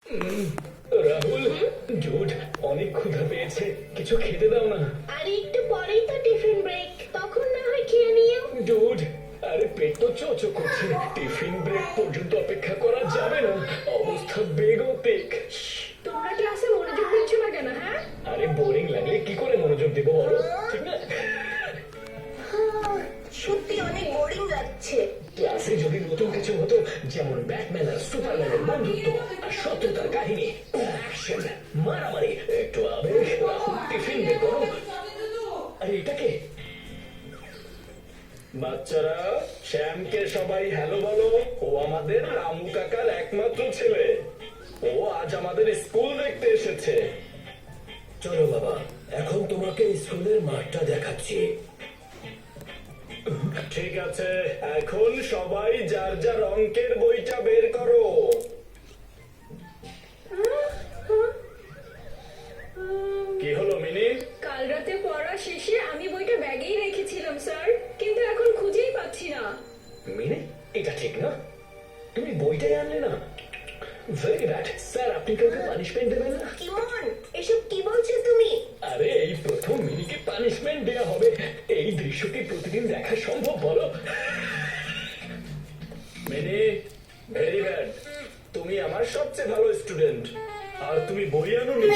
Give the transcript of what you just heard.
Rahul, Jude, অনেক ক্ষুধা পেয়েছে, কিছু খেতে দাও না। আর একটু পরেই তো টিফিন ব্রেক, তখন না হয় খেয়ে নিও। জুড, আরে পেট তো চোচো করছে, টিফিন ব্রেক পর্যন্ত অপেক্ষা করা যাবে না, অবস্থা বেগতিক। তোমরা ক্লাসে মনোযোগ দিচ্ছ না কেন? হ্যাঁ, আরে বোরিং লাগলে কি করে মনোযোগ দেবো বলো, ঠিক না? সত্যি অনেক বোরিং লাগছে। ক্লাসে যদি নতুন কিছু হতো, যেমন ব্যাটম্যান আর সুপারম্যানের বন্ধুত্ব আর সত্যতার কাহিনী, অ্যাকশন, মারামারি, একটু আবেগ, রাহুল টিফিন বের করো। আরে এটাকে বাচ্চারা, শ্যামকে সবাই হ্যালো বলো। ও আমাদের রামু কাকার একমাত্র ছেলে। ও আজ আমাদের স্কুল দেখতে এসেছে। চলো বাবা, এখন তোমাকে স্কুলের মাঠটা দেখাচ্ছি। ঠিক আছে, এখন সবাই যার যার অঙ্কের বইটা বের করো। কি হলো মিনি? কাল রাতে পড়া শেষে আমি বইটা ব্যাগেই রেখেছিলাম স্যার, কিন্তু এখন খুঁজেই পাচ্ছি না। মিনি, এটা ঠিক না, তুমি বইটাই আনলে না। ভেরি ব্যাড স্যার, আপনি কাউকে পানিশমেন্ট দেবেন না। ইমন, এসব কি বলছো তুমি? আরে এই প্রথম মিনিকে পানিশমেন্ট দেওয়া হবে, এই দৃশ্যটি প্রতিদিন দেখা সম্ভব বলো? মিনি, ভেরি ব্যাড, তুমি আমার সবচেয়ে ভালো স্টুডেন্ট, আর তুমি বই আনো নি।